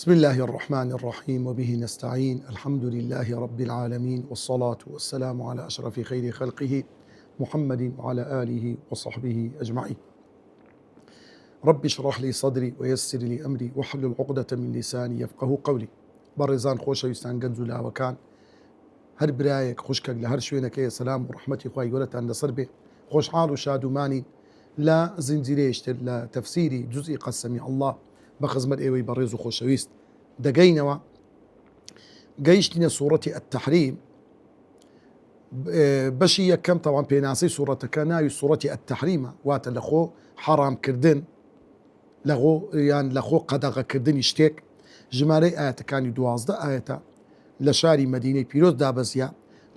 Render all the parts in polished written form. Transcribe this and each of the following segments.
بسم الله الرحمن الرحيم وبه نستعين. الحمد لله رب العالمين، والصلاة والسلام على أشرف خير خلقه محمد وعلى آله وصحبه أجمعين. رب اشرح لي صدري ويسر لي أمري واحلل عقدة من لساني يفقه قولي. بەڕێزان خۆشەویستان گەنج و لاوەکان، هەر برایەک خوشکێک لە هەر شوێنەکەیە سەلام و ڕەحمەتی خوای گەورەتان لەسەر بێ. خۆشحاڵ و شادومانی لە زنجیرەیەشتر لە تەفسیری جوزئی قەسەمی الله بە خزمەت ئێوەی بەڕێز و خۆشەویست دەگەینەوە. گەیشتینە سوورەتی التەحریم، بەشی یەکەم تەوان پێناسەی سوورەتەکە ناوی سوورەتی التەحریمە، واتە لەخۆ حەرامکردن، یان لەخۆ قەدەغەکردنی شتێک. ژمارەی ئاەتەکانی 12 ئاەتە لە شاری مەدینەی پیرۆز دابەزیە،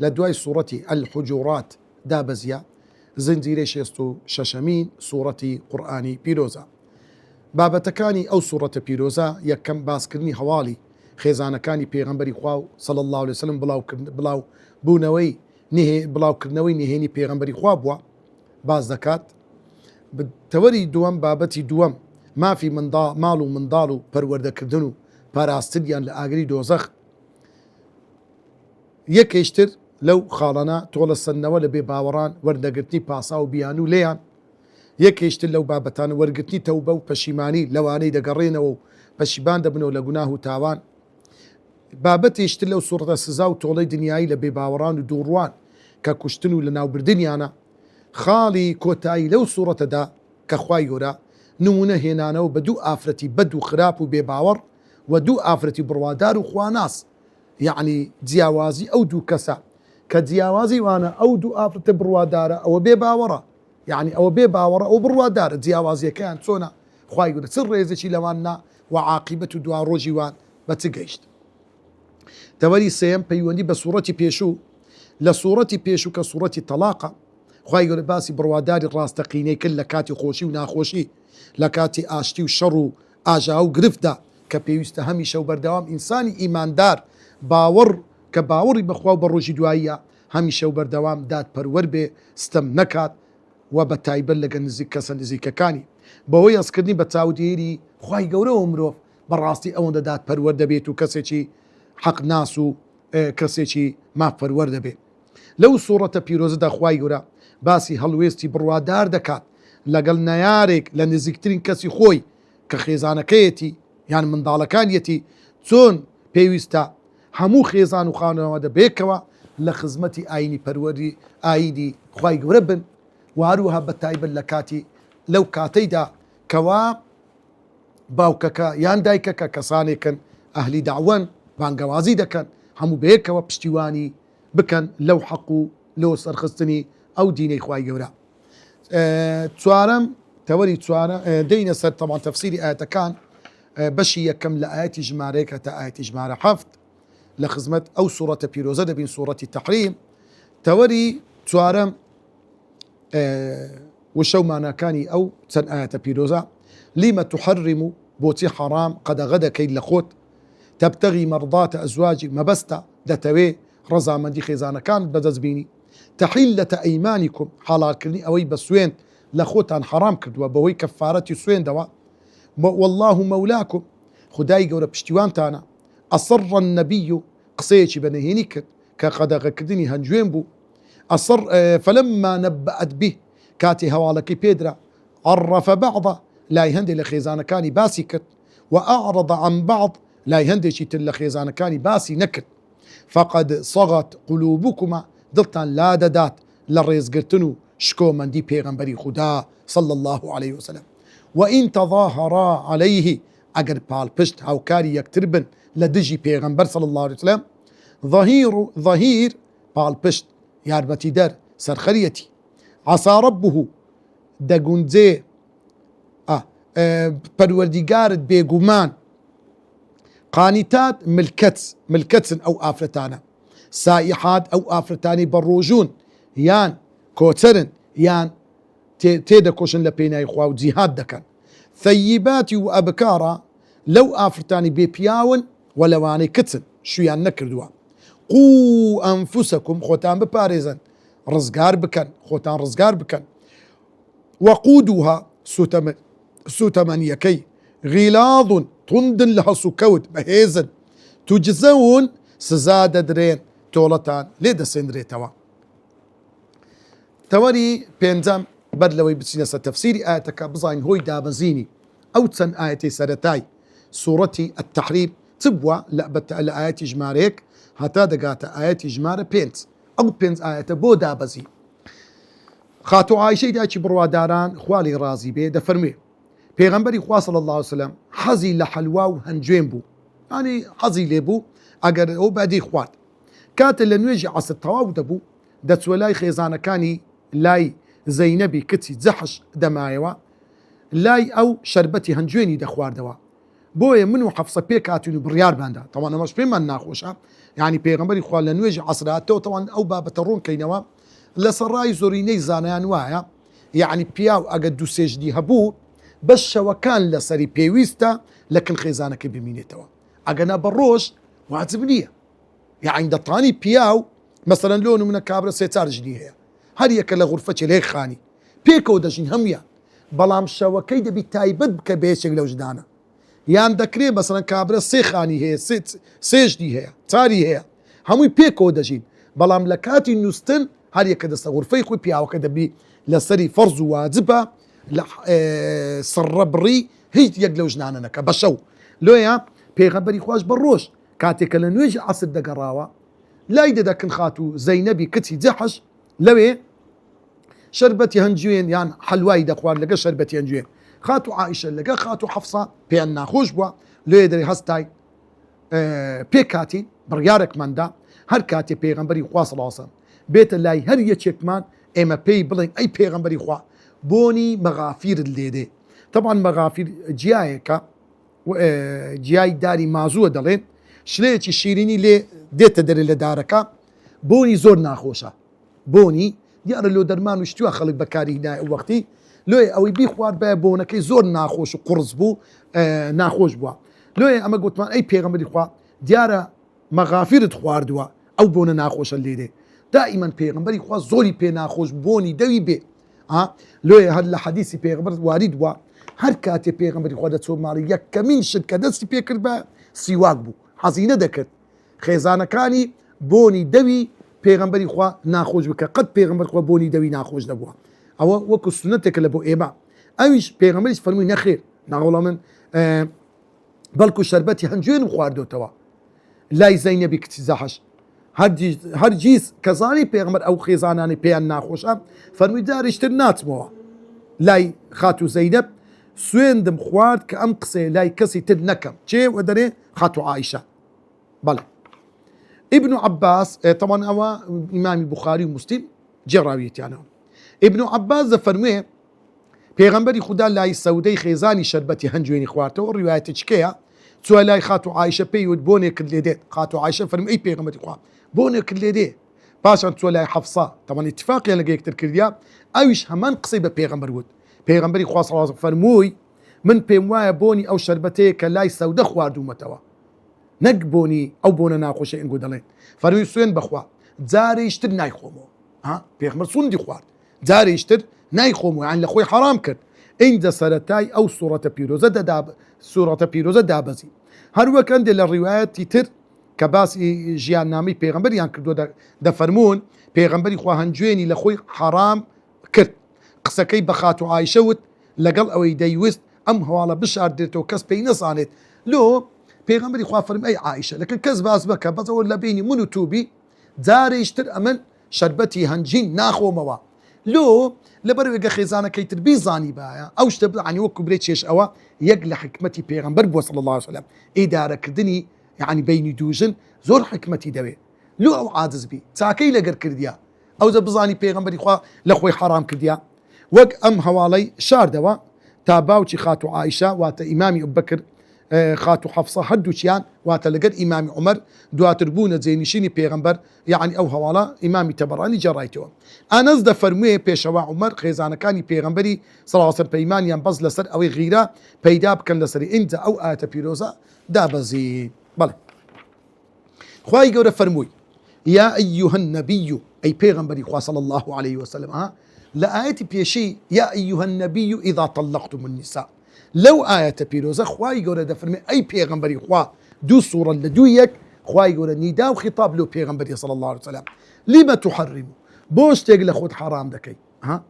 لە دوای سوورەتی الحجورات دابەزیە، زنجیرەی 66مین سوورەتی قورئانی پیرۆزە. بابەتەکانی ئەو سوورەتە پیرۆزە یەکەم باسکردنی هەواڵی خێزانەکانی پێغەمبەری خوا و صلی الله علیه وسلم بڵاوکردنەوەی نهێنی پێغەمبەری خوا بووە باز دەکات. تەوەری دووەم، بابەتی دووەم، مافی ماڵ و منداڵ و پەروەردەکردن و پاراستنیان لە ئاگری دۆزەخ. یەکێشتر لەو خاڵانە تۆڵە سەرنەوە لە بێ باوەڕان وەردەگرتنی پاسا و بیان و لێیان. یەکێشتر لەو بابەتانە وەرگرتنی تەوبە و پەشیمانی لەوانەی دەگەڕێنەوە و پەشیبان دەبنەوە لە گوناه و تاوان. بابەتێشتر لەو سوورەتە سزا و تۆڵەی دنیایی لە بێ باوەڕان و دووڕوان کە کوشتن و لە ناوبردنیانە. خاڵی کۆتایی لەو سوورەتەدا کە خوای گەورە نمونە هێنانەوە بە دوو ئافرەتی بەد و خراپ و بێباوەڕ و دوو ئافرەتی بڕوادار و خواناس، یعنی جیاوازی ئەو دوو کەسە کە جیاوازی وانە ئەو دوو ئافرەتە بڕوادارە، ئەوە بێ باوەڕە، یعنی ئەوە بێ باوەڕە ئەو بڕوادارە، جیاوازیەکەیان چۆنە، خوای گەورە چ ڕێزێکی لەوان نا و عاقیبەت و دوا ڕۆژی وان بە چ گەیشت. تەوەری سێم پەیوەندی بە سوورەتی پێشوو. لە سوورەتی پێشوو کە سوورەتی تەلاقە، خوای گەورە باسی بڕواداری ڕاستەقینەی کرد لە کاتی خۆشی و ناخۆشی، لە کاتی ئاشتی و شەڕ و ئاژا و گرفتدا کە پێویستە هەمیشە و بەردەوام ئینسانی ئیماندار باوەڕ کە باوەڕی بەخوا و بە ڕۆژی دواییە هەمیشە و بەردەوام دادپەروەر بێ، ستەم نەکات و بە تایبەت لەگە کەسە نزیکەکانی، بەهۆی ئەسکردنی بە چاودێری خوای گەورەوە مرۆڤ بەڕاستی ئەوەندە دادپەروەر دەبێت و کەسێکی حەق ناس و کەسێکی مافپەروەر دەبێت. لەو سوورەتە پیرۆزەدا خوای گەورە باسی هەڵوێستی بڕوادار دەکات لەگەڵ نەیارێک لە نزیکترین کەسی خۆی کە خێزانەکەیەتی یان منداڵەکانیەتی، چۆن پێویستە هەموو خێزان و خانەوادە بێکەوە لە خزمەتی ئاینی پەروەری ئایدی خوای گەورە بن، و هەروەها بە تایبەت لە کاتی لەو کاتەیدا کەوا باوکەکە یان دایکەکە کەسانێکن ئەهلی داوەن بانگەوازی دەکەن، هەموو بەیەکەوە پشتیوانی بکەن لەو حەق و لەو سەرخستنی ئەو دینەی خوای گەورە. چوارەم، تەوەری چوارە دەینە سەر تەمان تەفسیری ئاەتەکان. بەشی یەکەم لە ئاەتی ژمارەیەکە تا ئاەتی ژمارە 7 لە خزمەت ئەو سوورەتە پیرۆزە دەبین، سوورەتی تەحریم. تەوەری چوارەم وشە و ماناکانی ئەو چەند ئاەتە پیرۆزە. لیمە تحرم، بۆچی حەرام قەدەغە دەکەیت لە خۆت، تەبتەغی مەرضاتە ئەزواجی، مەبەستە دەتەوێ ڕەزامەندی خێزانەکان بەدەستبینی، تەحیلەتە ئەیمانیکم، حاڵالکردنی ئەوەی بە سوێن لە خۆتان حەرام کردووە بەهۆی کەفارەتی سوێندەوە، والله مولاکم، خدای گەورە پشتیوانتانە، ئەسڕ النەبی، قسەیەکی بەنهێنی کرد کە قەدەغەکردنی هەنجوێن بوو، ئەسڕ فەلەما نەبەئەت به، کاتی هەواڵەکەی پێدرا، عەڕەفە بەعضە، لای هەندێک لە خێزانەکانی باسی کرد، و ئەعرض عن بعض، لای هەندێکی تر لە خێزانەکانی باسی نەکرد، فقد صغت قلوبكما، دڵتان لا دەدات لە ڕێزگرتن و شکۆمەندی پێغەمبەری خودا صلى الله عليه وسلم، وإن تظاهرا عليه، ئەگەر پاڵپشت هاوکاری یەکتر بن لە دژی پێغەمبەر صلى الله عليه وسلم، ظهير پاڵپشت یارمەتی دەر سەرخەریەتی، عسى ربه، دەگونجێ پەروەردیگارت بێگومان، قانیتات ملکەتن ئەو ئافرەتانە، سائحات ئەو ئافرەتانی بەڕۆژوون یان کۆچەرن یان تێدەکۆشن لە پێناوی خوا و جیهاد دەکەن، ثەییباتی و ئەبکارە، لەو ئافرەتانی بێپیاون و لەوانەی کچن شویان نەکردووە، قوو ئەنفوسەکم، خۆتان بپارێزن، ڕزگار بکەن، خۆتان ڕزگار بکەن، وەقودوها، سوتەمەنیەکەی غلاظ تندن لها سكوت بهيزن تجزون سزاد درين تولتان ليدا سندري تواري بينزام بدلوي بسينة تفسيري آياتك بزاين هوي دابزيني أو تسن آياتي سرتاي سورتي التحريم تبوى لأبت الآيات جماريك هتا دقات آيات جمارة بينز أو بينز آيات بو دابزي خاتو عايشة دايشي برواداران خوالي رازي بي دفرمي پیغمبری خوا صلی الله عليه وسلم حزي لحلوا وهنجوين بو يعني حزي ليبو اگر او بعدي خوات كات اللي نوجي عصر التواو دبو دت ولاي خيزانه كاني لاي زينبي كتي زحش دمايوا لاي او شربتي هنجويني دخوار دوا بويا منو حفصه بيكاتوني بريار باندا طبعا مش في من ناخوشها يعني پیغمبري خوا لنوجي عصراته طبعا او باب ترون كينوا لسراي زوريني زانيان وايا يعني بياو اقدو سجدي هبو بس شوكان لسري بيويستا لكن خيزانك بمينيتوا اقنا بروش واعتبنيه يعني دطاني بياو مثلا لونه من كابرا سيتار جنيه هل يكلا غرفتي ليه خاني بيكو دجين هميا بلام شوكي دبي تايبد بكبيشك لو جدانا يعني دكري مثلا كابرا سيخاني هي سيجدي هي تاري هي همي بيكو دجين بلام لكاتي نستن هل يكدا غرفي خوي بياو كدبي لسري فرض واجبه سربري هيج يقلو جنانك بشو لويا بيغمبري خواش بروش كاتك لنويج عصر دقراوا لا يددا كن خاتو زينبي كتي زحش لوي شربتي هنجوين يعني حلواي دقوار لقى شربتي هنجوين خاتو عائشة لقى خاتو حفصة بيانا خوش بوا لو يدري هستاي بيكاتي بريارك مندا هر كاتي بيغمبري خواص العصر بيت الله هر يتشكمان اما بي بلين اي بيغمبري خوا بوني مغافير الليدي طبعا مغافير جيايكا جياي داري مازوه دلين شليتي شيريني لي ديت دري لداركا بوني زور ناخوشا بوني ديار لو درمان وشتوا خلق بكاري هنا وقتي لو او يبي خوار با بونكي زور ناخوش قرص بو ناخوش بوا لو اما قلت ما اي بيغمبري خوا ديار مغافير خوار دوا او بونا ناخوش الليدي دائما بيغمبري خوا زوري بي ناخوش بوني دوي بي لو هذا حديثي بيغمبر وارد وا هر كاتي بيغمبري خوا دتو ماري يك كمين شد كدسي بيكر با سيواك بو حزينه دكت خيزانه كاني بوني دوي بيغمبري خوا ناخوش بك قد بيغمبر خوا بوني دوي ناخوش دبوا او وكو سنتك لبو ايبا ايش بيغمبري فرمي نخير نقول من بلكو شربتي هنجوين خواردو توا لا زينبي كتزحش هر جيس كزاني بيغمبر او خيزاناني بيان ناخوشا فرمي داري اشترنات موا لاي خاتو زينب سويندم خوارد كأم قصي لاي كسي تدنكم چه ودري خاتو عائشة بلا ابن عباس طبعا هو امام البخاري ومسلم جراويت يعني ابن عباس فرمي بيغمبري خدا لاي سودي خيزاني شربتي هنجويني خوارته والرواية تشكيها سؤال لاي خاتو عائشة بيود بوني كليديت خاتو عائشة فرمي اي بيغمبري خوار بوني كليدي باشا سؤال حفصة طبعا اتفاق يلا جيك تركيا ايش همان قصيبة بيغمبر ود بيغمبري خوا صلى الله عليه وسلم فرموي من بيموايا بوني او شربتي كلاي سودا خواردو متوا نقبوني او بونا ناخوش ان قدلين فرمي سوين بخوا زاري يشتر ناي خومو بيغمبر صندي خوار زاري يشتر ناي خومو يعني لخوي حرام كر عند سرتاي او سورة بيروزة داب سورة بيروزة دابزي هر وكان دي الروايات تتر كباس جيان نامي بيغمبر يعني كردو دا فرمون بيغمبري خوا هنجويني لخوي حرام كرت قسكي بخاتو عايشوت لقل او يديوست ام هوالا بشار ديرتو كس بينصانت لو بيغمبري خوا فرم اي عائشة لكن كز باس بكا بس ولا بيني منو توبي داري يشتر امن شربتي هنجين ناخو موا لو لبرو خيزانه كي تربي زاني بايا او شتب يعني وكو بريتشيش اوا يقل حكمتي بيغمبر صلى الله عليه وسلم اداره كردني يعني بيني دوجن زور حكمتي دوي لو او عاجز بي تاكي لقر كرديا او زبزاني بيغمبري خوا لخوي حرام كرديا وق ام حوالي شار دوا تاباوتي خاتو عائشه وات امامي ابو بكر خاتو حفصه حدوشيان وات لقد امامي عمر دواتربون زينشيني بيغمبر يعني او حوالا امامي تبراني جرايتو انا زد فرمي بيشوا عمر خيزانه كاني بيغمبري صلى الله عليه وسلم بيمان ينبز لسر او غيره بيداب كان لسري انت او ات بيروزا دابزي بله خواي قول فرموي يا ايها النبي اي بيغمبري خوا صلى الله عليه وسلم لآيتي بيشي يا ايها النبي اذا طلقتم النساء لو آية بيروزة خواي قولة دفرمي أي بيغمبري خوا دو صورة لدويك خواي قولة نيدا وخطاب له بيغمبري صلى الله عليه وسلم لما تحرموا بوش تقل خود حرام دكي ها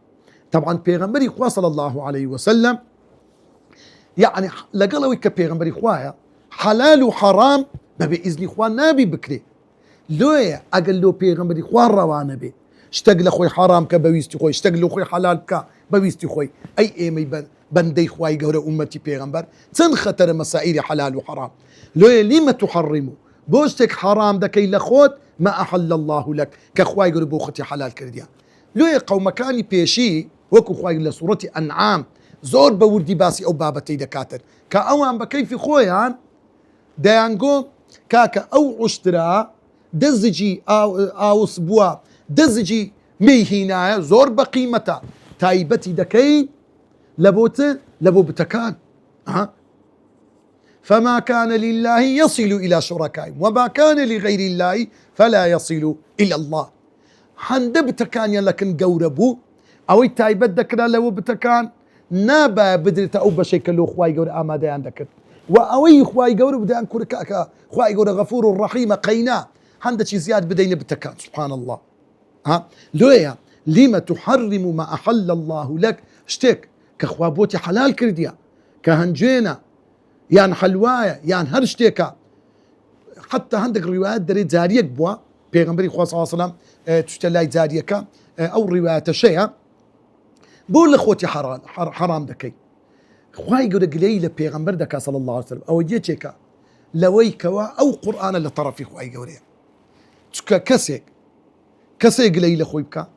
طبعا بيغمبري خوا صلى الله عليه وسلم يعني لقلوي كبيغمبري خوايا حلال وحرام ما بإذن خوا نابي بكري لويا أقل له بيغمبري خوا روانا بي اشتاق لخوي حرام كبويستي خوي اشتاق لخوي حلال كبويستي خوي أي ايمي بندي خواي قولة أمتي بيغمبر تنخطر مسائل حلال وحرام لويا لما تحرموا بوشتك حرام دكي لخوت ما أحل الله لك كخواي قولة بوختي حلال كرديا لويا قوم كاني بيشي وكو خواي قولة سورة أنعام زور بوردي باسي أو بابتي دكاتر كأوان بكيف خويان ديانقو كاكا أو عشترا دزجي أو سبوا دزجي ميهينايا زور بقيمتا تايبتي دكي لبو بتكان فما كان لله يصل إلى شركائهم وما كان لغير الله فلا يصل إلى الله حند بتكان يلكن قوربو أو تايبت دكنا لو بتكان نابا بدرت أو بشيك له خواي قور أما ديان دكت وأوي خواي قور بدأن كوركاكا خواي قور غفور رحيم قينا حند شي زياد بدين بتكان سبحان الله لويا لما تحرم ما أحل الله لك اشتك كخوابوتي حلال كرديا كهنجينا يان حلوايا يان هرشتيكا حتى عندك روايات دريت زاريك بوا بيغمبري خواه صلى الله عليه وسلم تشتلاي زاريكا أو رواية شيء بقول لأخوتي حرام دكي خواي يقول قليلة بيغمبر دكا صلى الله عليه وسلم أو جيتشيكا لويكوا أو قرآن اللي طرفي خواي يقول تشكا كسي قليلة خويبكا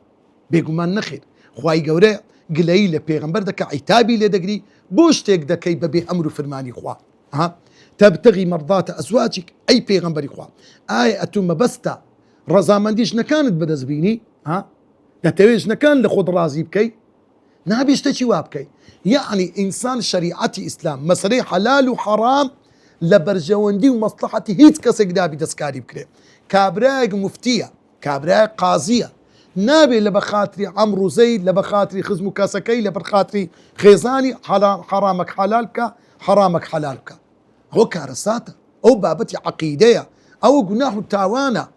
بيقول ما نخير خواي يقول قليلة بيغمبر دكا عتابي لدقري بوشتك دكي ببي أمر فرماني خوا تبتغي مرضات أزواجك أي بيغمبري خوا آية أتوم بستا رزامنديش نكانت بدزبيني نتويش نكان لخود رازي بكي نابيش تشي وابكي يعني إنسان شريعتي إسلام مسري حلال وحرام لبرجوندي ومصلحتي هيت كسك دابي دسكاري بكري كابراق مفتية كابراق قاضية نابي لبخاطري عمرو زيد لبخاطري خزمو كاسكي لبخاطري خيزاني حرامك حلالك حرامك حلالك هو كارثاته أو بابتي عقيدية أو جناح تاوانا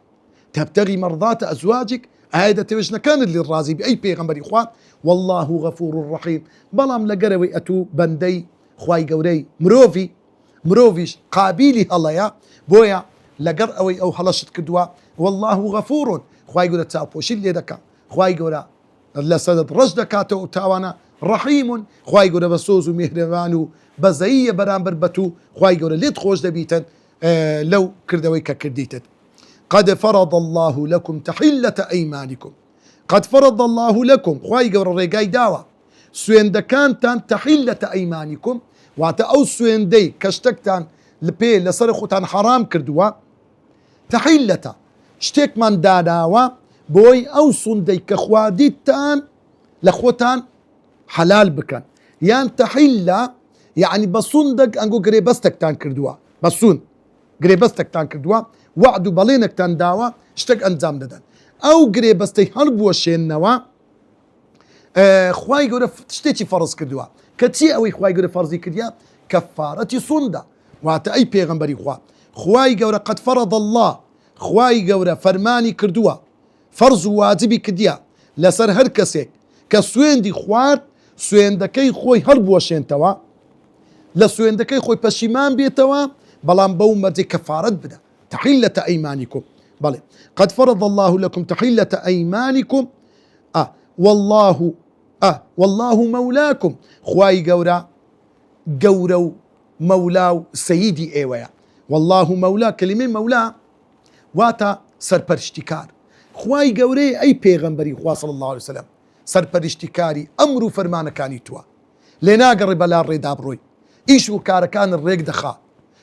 تبتغي مرضات أزواجك هذا توجنا كان للرازي بأي بيغمبر إخوان والله غفور رحيم بلام لقروي أتو بندي خواي قوري مروفيش قابيلي هلايا بويا لقر أوي أو هلشت كدوا والله غفور خواي قوري تاوبوش اللي دكا خواي قوري لسدد رجدكا تاوانا رحيم خواي قوري بسوز ومهربانو بزية برامبر بتو خواي قوري ليت خوش دبيتن لو كردوي كرديتن قد فرض الله لكم تحلة أيمانكم قد فرض الله لكم خواي قوري الرقاي داوا سوين دكانتان تحلة أيمانكم واتا أو سوين دي كشتكتان لبي لصرخوتان حرام كردوا تحلة شتك من داناوا بوي أو سندي كخواديتان لخوتان حلال بكن يان تحلة يعني بصندق أنقو قريبستك تان كردوا بصون قريبستك تان كردوا وعدو بلينك تان داوا اشتك انزام ددن او قريبستي هربوا الشين نوا خواي قولة تشتيتي فرض كردوا كتي اوي خواي قولة فرضي كرديا كفارة صندة واتا اي بيغمبري خواي قولة قد فرض الله خواي قولة فرماني كردوا فرض واجبي كرديا لسر هركسيك كسوين دي خوات سوين دكي خوي هربوا الشين توا لسوين دكي خوي بشيمان بيتوا بلان بو مرجي كفارة بدا تحلة أيمانكم بلى قد فرض الله لكم تحلة أيمانكم والله مولاكم خواي قورا مولاو سيدي ايويا والله مولا كلمة مولا واتا سرپرشتكار خواي قوري اي پیغمبري خوا صلى الله عليه وسلم سرپرشتكاري امرو فرمان كاني توا لنا قرب لا الريداب روي ايشو كاركان الريق دخا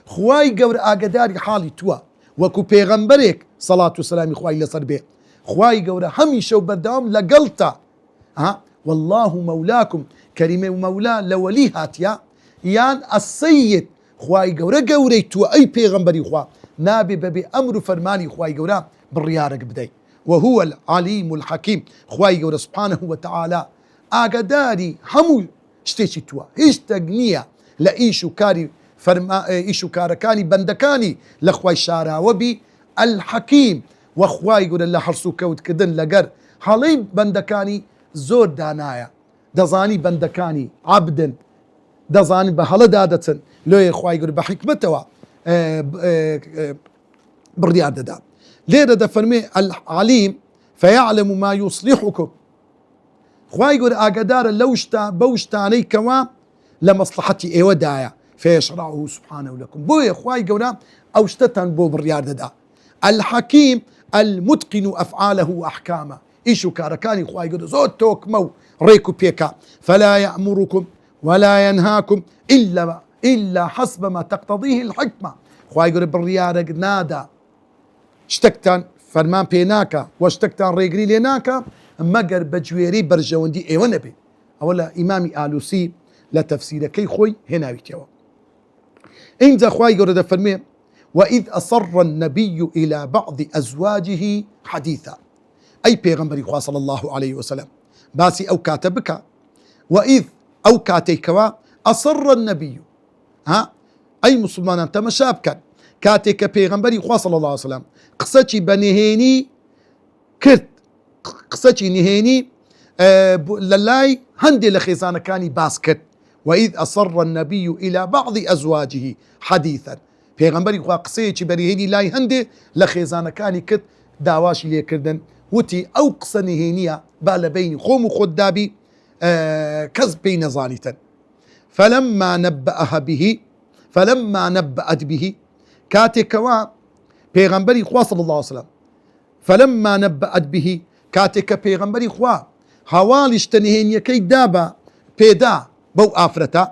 خواي قور آقداري حالي توا وكو پیغمبرك صلاة والسلام خواي لصر بيه خواي قور هميشه وبردام لقلتا والله مولاكم كريمة مولا لولي هاتيا يان السيد خواي قوري توا اي پیغمبري خوا نابي ببي امر فرماني خواي قورا بالريارك بدي وهو العليم الحكيم خواي قور سبحانه وتعالى آقداري همو اشتيشي توا هيش تقنية لە ئیش و کاری ئیش و کارەکانی بەندەکانی لە خوای شاراوەبی الحەکیم وەخوای گەورە لە هەرس و کەوتکردن لەگەر هەڵەی بەندەکانی زۆر دانایە دەزانی بەندەکانی عەبدن دەزانین بە هەڵەدا دەچن لۆیە خوای گەورە بە حیکمەتەوە بڕیار دەدا لێرە دەفەرمێ العەلیم فيعلم ما يصلحكم خوای گەورە ئاگادارە بەو شتانەی کەوا لە مەسلحەتی ئێوەدایە فيشرعه سبحانه لكم بۆیە خوای گەورە ئەو شتەتان بۆ بڕیار دەدا الحەکیم المتقن أفعاله وأحكامه ئیش و کارەکانی خوای گەورە زۆر تۆکمە و ڕێک و پێکە فلا يأمركم ولا ينهاكم إلا حسب ما تقتضيه الحكمة خوای گەورە بڕیارێک نادا شتێکتان فەرمان پێ ناکە و شتێکتان ڕێگری لێ ناکە مەگەر بە گوێرەی بەرژەوەندی ئێوە نەبێ ئەوە لە ئیمامی ئالوسی لە تەفسیرەکەی خۆی هێناویتەوە اینجا خوای گەورە دەفەرمێ وإذ أصر النبي إلى بعض أزواجه حديثا أي پیغمبری خوا صلى الله عليه وسلم باسی ئەو کاتە بکە وإذ ئەو کاتێکەوە أصر النبي ها ئەی مسلمانان تەمەشا بکەن کاتێک کە پێغەمبەری خوا صلی الله علیه وسلم قسەی بە نهێنی کرد قسەی نهێنی لە لای هەندێک لە خێزانەکانی باس کرد وإذ أصر النبي إلى بعض أزواجه حديثا پێغەمبەری خوا قسەیەکی بە نهێنی لای هەندێک لە خێزانەکانی کرد داواشی لێکردن وتی ئەو قسە نهێنیە با لە بینی خۆم و خۆت دابی کەس پێی نەزانیتن فلما نبأت به کاتێکەوە پێغەمبەری خوا صلی الله عليه وسلم فلما نبأت به کاتێک کە پێغەمبەری خوا هەواڵی شتە نهێنیەکەی دابە پێدا بەو ئافرەتە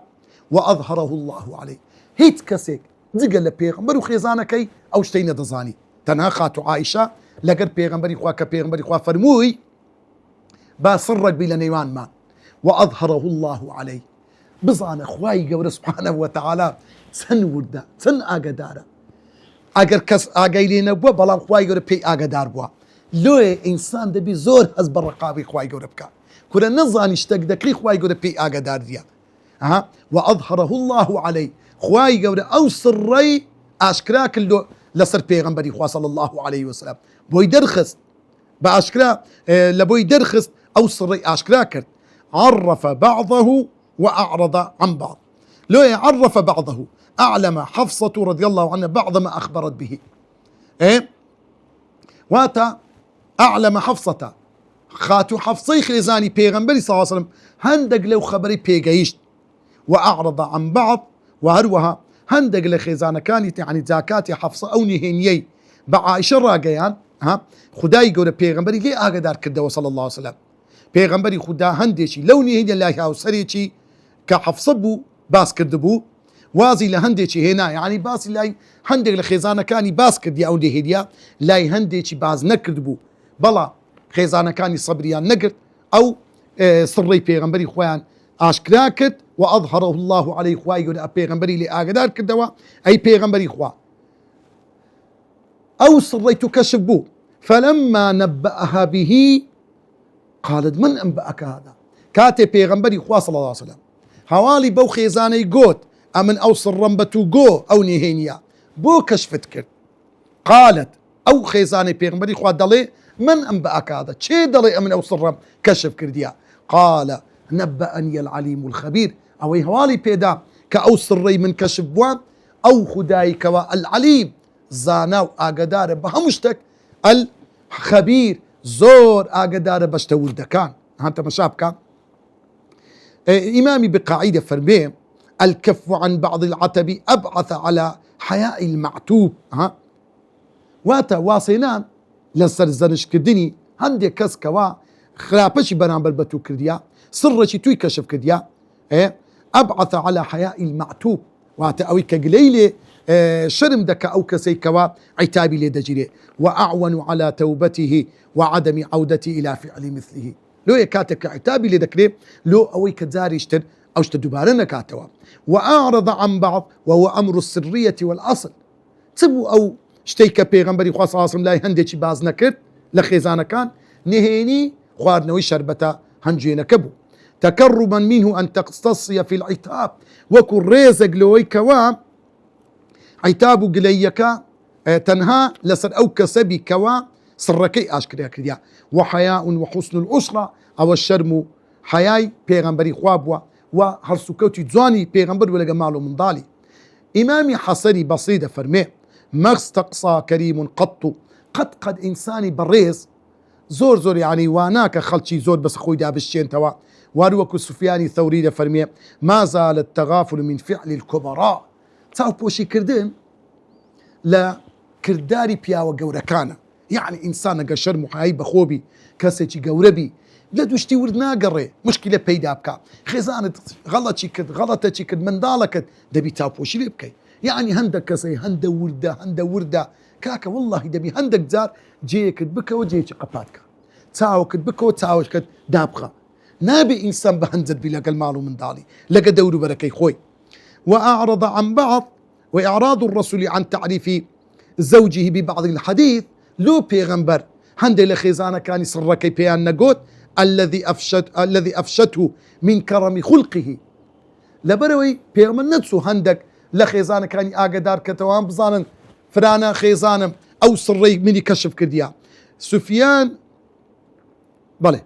وأظهره الله عليه هیچ کەسێک جگە لە پێغەمبەر و خێزانەکەی ئەو شتەی نەدەزانی تەنها خاتو عایشە لەگەر پێغەمبەری خوا کە پێغەمبەری خوا فەرمووی با سڕێک بی لە نێوانمان وأظهره الله عليه بزانە خوای گەورە سبحانه وتعالى چەند وردە چەند ئاگادارە ئەگەر کەس ئاگای لێ نەبووە بەڵام خوای گەورە پێی ئاگادار بووە لۆیە ئینسان دەبی زۆر هەست بە ڕقابی خوای گەورە بکە کورە نەزانی شتێک دەکری خوای گەورە پێی ئاگادار دیە وأظهره الله عليه خوای گەورە ئەو سڕەی ئاشکرا کردو لەسەر پێغەمبەری خوا صلی الله عليه وسلم بۆی دەرخست بە ئاشکرا لە بۆی دەرخست ئەو سڕەی ئاشکرا کرد عرف بعضه وأعرض عن بعض لۆیە عرف بعضه أعلم حفصة رضي الله عنها بعض ما أخبرت به واتا أعلم حفصة خاتو حفصي خێزانی پێغەمبەری صلى الله عليه وسلم هەندێک لەو خەبەری پێگەیشت وأعرض عن بعض وهروها هەندێک لە خێزانەکانی يعني زاکاتی حفصە ئەو نهێنیەی بە عایشە ڕاگەیان خدای گەورە پێغەمبەری لێ ئاگادار کردەوە صلى الله عليه وسلم پێغەمبەری خدا هەندێکی لەو نهێنیە لای هاوسەرێکی کە حفصە بوو باس کردبوو وازی لە هەندێکی هێنا یعنی باسی لای هەندێک لە خێزانەکانی باس کردی ئەو نهێنیە لای هەندێکی باز نەکرد بوو بەڵا خێزانەکانی سەبریان نەگرت ئەو سڕەی پێغەمبەری خۆیان ئاشکرا کرد وأظهره الله عليه خوای گەورە پێغەمبەری لێ ئاگادار کردەوە ئەی پێغەمبەری خوا ئەو سڕەی تو کەشف بوو فلما نبأها به قالت من أنبأك هذا کاتێ پێغەمبەری خوا صلی الله عليه وسلم هەواڵی بەو خێزانەی گوت ئەمن ئەو سڕەم بە تو گۆ ئەو نهێنیە بۆ کەشفت کرد قالت ئەو خێزانەی پێغەمبەری خوا دەڵێ من أنبأك هذا چێ دەڵێ ئەمن ئەو سڕەم کەشف کردیە قال نبأني العليم الخبير ئەوەی هەواڵی پێدا کە ئەو سڕەی من کەشف بووە ئەو خودایی کەوە العلیم زانا و ئاگادارە بە هەموو شتێک الخبير زۆر ئاگادارە بە شتە وردەکان تەماشا بکە إمامي بقاعدة فرمي الكف عن بعض العتب أبعث على حياء المعتوب واتا واسينان لسر زنش كردني هندي كس كوا خرابشي بنامبر بتو كرديا سرشي توي كشف كرديا أبعث على حياء المعتوب واتا أوي كقليلي شرم دك أو كسي كوا عتابي لدجري وأعون على توبته وعدم عودته إلى فعل مثله لو يكاتك عتابي لذكري لو أوي كزاري اشتر أو اشتر دوبارنا كاتوا وأعرض عن بعض وهو أمر السرية والأصل تبو أو اشتيك بيغمبري خاص عاصم لا هندي باز نكر لخيزانا كان نهيني خوارنوي شربتا هنجينا كبو تكرما منه أن تقتصي في العتاب وكن ريزق لويكوا عتاب قليكا تنهى لسر أو كسبي كوا سركي أشكريا كريا وحياء وحسن الأسرة أو الشرم حياي بيغمبري خوابوا وهرسوكوتي جواني بيغمبر ولا جماله من ضالي إمامي حصري بسيطة فرمي ما استقصى كريم قد إنساني بريز زور يعني واناك خلشي زور بس خوي دابشين توا واروكو سفياني ثوري فرمي ما زال التغافل من فعل الكبراء تاو بوشي كردين لا كرداري بياوة قوركانا يعني إنسان قشر محايب بخوبي كاسيتي قوربي لا دوشتي وردنا قري مشكلة بيدا بكا خزانة غلطي كد من دالك دبي تاو بوشي لبكي يعني هندك كسي هند وردة كاكا والله دبي هندك زار جيك بكا وجيك قباتك تاوك بكا وتاوك دابخا نابي إنسان بهنزد بلاك المال من دالي لقى دور بركي خوي وأعرض عن بعض وإعراض الرسول عن تعريف زوجه ببعض الحديث لو بيغمبر هندي لخيزانة كان يسركي بيان نقود الذي أفشته من كرم خلقه لبروي بيغمبر نتسو هندك لخيزانة كان آقدار كتوان بزانن فرانا خيزانم أو سري مني كشف كرديا سفيان بله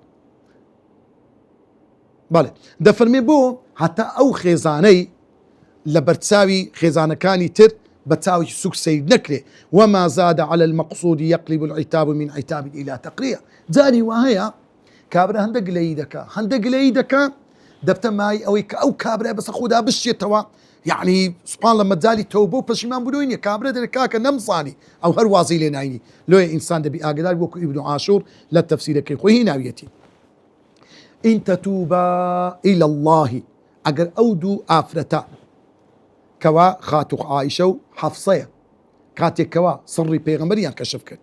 دفرمي بو حتى أو خيزاني لبرتساوي خيزانة كاني تر بتساوي سوق سيد نكري وما زاد على المقصود يقلب العتاب من عتاب إلى تقريع زاني وهي كابرة هندق ليدك دبت ماي أو كابرة بس أخوها بالشي توا يعني سبحان الله متزالي توبو بشيمان بدوين يا كابرة دلكاك نمصاني أو هروازي لنايني لو إنسان دبي آقدار وكو ابن عاشور لا تفسير كي خوي ناويتي إن تتوبا إلى الله أجر أودو آفرتا كوا خاتو عائشة وحفصية كاتي كوا صري بيغمبريان كشفكت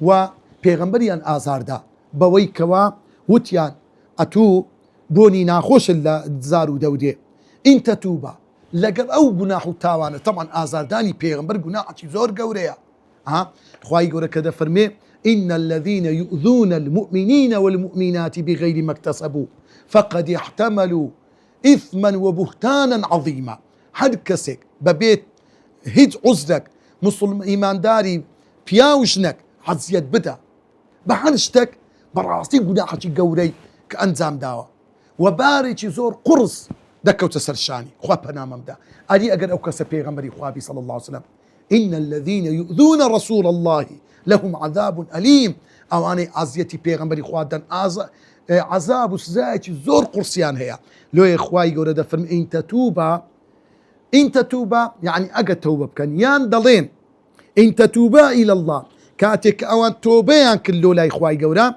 و بيغمبريان آزاردا بوي كوا وتيان أتو بوني ناخوش اللي زارو دودي إن تتوبا لقر أو جناح تاوانا طبعا آزارداني بيغمبر جناح زور قوريا خواهي قورا كذا فرمي إن الذين يؤذون المؤمنين والمؤمنات بغير ما اكتسبوا فقد احتملوا إثما وبهتانا عظيما حد كسك ببيت هيج عزرك مسلم إيمان داري بياوشنك عزيت بدا بحنشتك براسي قناحتي قوري كأنزام داوا وباري زور قرص دكو تسرشاني خواه بنامم دا أدي أقر أوكس بيغمبري خوابي صلى الله عليه وسلم إن الذين يؤذون رسول الله لهم عذاب أليم أو أنا عزيتي بيغمبري خواه دان عذاب سزايتي زور قرصيان هيا لو يا إخواي قولة دا فرم إن تتوبا يعني أقا توبة بكن يان دلين إن تتوبا إلى الله كاتك أوان توبيان كلو لا إخواي قولة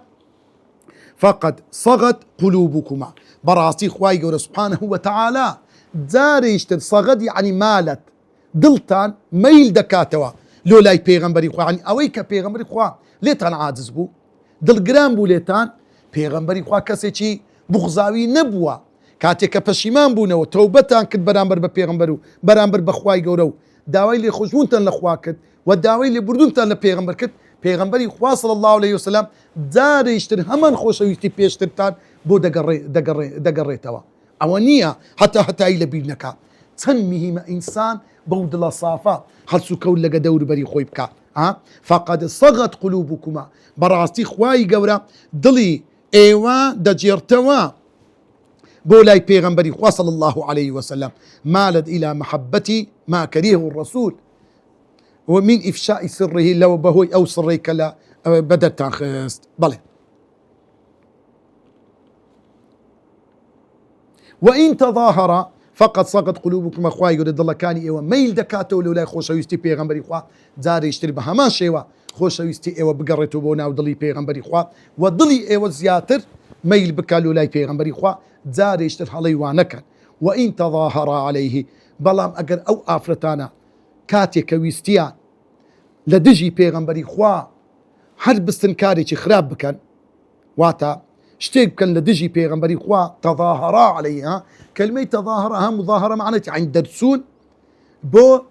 فقد صغت قلوبكما براسي خواي قولة سبحانه وتعالى زاريشتن صغد يعني مالت دلتان ميل دكاتوا لو لاي بيغمبري خوا يعني أويك بيغمبري خوا ليتان عاجز بو دل جرام بو ليتان بيغمبري خوا كسيتي بغزاوي نبوة كاتك بشيمان بونا وتوبتان كد برامبر ببيغمبرو برامبر بخواي قولو داوي اللي خشونتان لخواكت وداوي اللي بردونتان لبيغمبر كت بيغمبري خوا صلى الله عليه وسلم زاريشتن همان خوشويتي بيشترتان بو دقري توا أوانية حتى إلى بينك تنميه ما إنسان بود لصافة هل سكول لقى دور بري خويبك فقد صغت قلوبكما براسي خواي قورا دلي ايوا دجيرتوا بولاي بيغمبري خوا صلى الله عليه وسلم مالد إلى محبتي ما كريه الرسول ومن إفشاء سره لو بهوي أو سري كلا بدل تاخست بله وإن تظاهر فقد صغت قلوبكم أخوي يقول الله كان إيوه ميل دكاتو لولا خوش يستي بيغمبري خوا زاري يشتري بها ما شيوا خوش يستي إيوه بقرته بونا وضلي بيغمبري خوا وضلي إيوه زياتر ميل بكالو لا بيغمبري خوا زاري يشتري علي وانكا وإن تظاهر عليه بلام أجر أو آفرتانا كاتي كويستيان لدجي بيغمبري خوا حرب استنكاري خراب بكن واتا شتيك كان لدجي بيغمبري خوا تظاهرا عليها كلمة تظاهرها مظاهرة معناتها عند درسون بو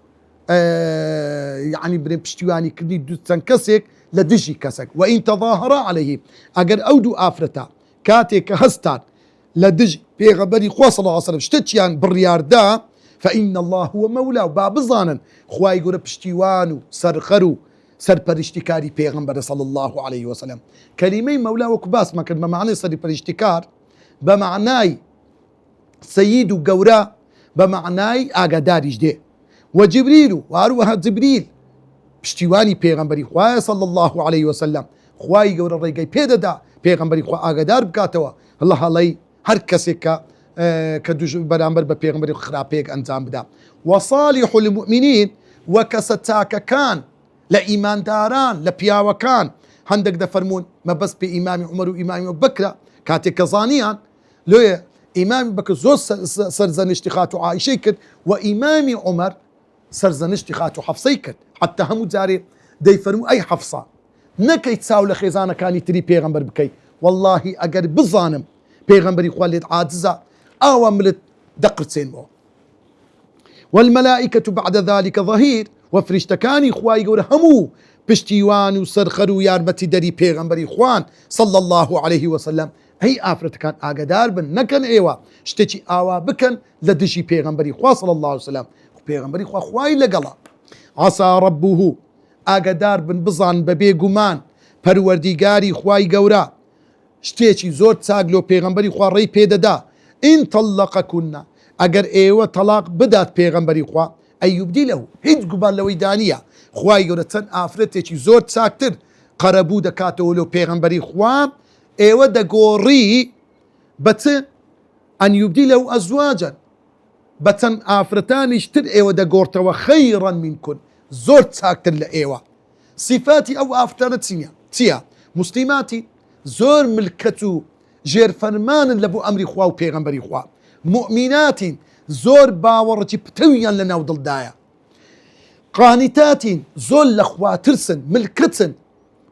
يعني بنبشتواني كدي دوتسان كسك لدجي كسك وإن تظاهرا عليه أجر أودو آفرتا كاتي كهستان لدجي پێغەمبەری خوا صلی الله علیه وسلم شتێکیان بڕیاردا فإن الله هو مولاه با بزانن خوای گەورە پشتیوان و سەرخەر و سەرپەرشتیکاری پێغەمبەرە صلی الله عليه وسلم. کەلیمەی مەولا وەکو باسمان کرد بە معنای سەرپەرشتیکار بە معنای سەید و گەورە بە معنای ئاگاداریش دێ و جبریل و هەروەها جبریل پشتیوانی پێغەمبەری خوایە صلی الله عليه وسلم. خوای گەورە ڕێگەی پێدەدا پێغەمبەری خوا ئاگادار بکاتەوە هەڵە هەڵەی هەر کەسێک کە بەرامبەر بە پێغەمبەری خراپەیەک ئەنجام بدا. وصالح المؤمنین و کەسە تاکەکان لە ئیمانداران لە پیاوەکان هەندێک دەفەرمون مەبەست پێ ئیمامی عومەر و ئیمامی ئەبوبەکرە کاتێک کە زانیان لێ ئیمامی بەکر زۆر سەرزەنشتی خات و عایشەی کرد و ئیمامی عومەر سەرزەنشتی خات و حەفسەی کرد حتى هەموو جارێ دەیفەرموو ئەی حەفسە نەکەی چاو لە خێزانەکانی تری پێغەمبەر بکەیت واللهی ئەگەر بزانم پێغەمبەری خوا لێت عاجزە ئاوا ملت دەقرچێنەوە. والملائكة بعد ذلك ظهير وفرشتكاني خواي گەورە هەموو پشتیوان و سەرخەر و یارمەتی دەری پێغەمبەری خوان صلى الله عليه وسلم. هەی ئافرەتەکان ئاگادار بن نەکەن ئێوە شتێکی ئاوا بکەن لە دژی پێغەمبەری خوا صلى الله عليه وسلم. پێغەمبەری خوا خوای لەگەڵا عسى ربه ئاگادار بن بزان بە بێگومان پەروەردیگاری خوای گەورە شتێکی زۆر چاک لۆ پێغەمبەری خوا ڕێی پێدەدا ئین طەلەقەکونە ئەگەر ئێوە تەلاق بدات پێغەمبەری خوا ئەی یوبدیلەهو هیچ گومان لەوەی دانیە خوای گەورە چەند ئافرەتێکی زۆر چاکتر قەرەبوو دەکاتەوە لۆ پێغەمبەری خوا ئێوە دەگۆڕی بە چ ئەن یوبدیلەهو ئەزواجەن بە چەند ئافرەتانیش تر ئێوە دەگۆڕتەوە خەیڕەن منکن زۆر چاکتر لە ئێوە. صفاتی ئەو ئافرەتانە چییە؟ موسلیماتی زۆر ملکەت و ژێرفەرمانن لە بۆ ئەمری خوا و پێغەمبەری خوا. مؤمناتین زۆر باوەڕەتی پتەویان لە ناو دڵدایە. قانیتاتین زۆر لە خوا ترسن ملکەتن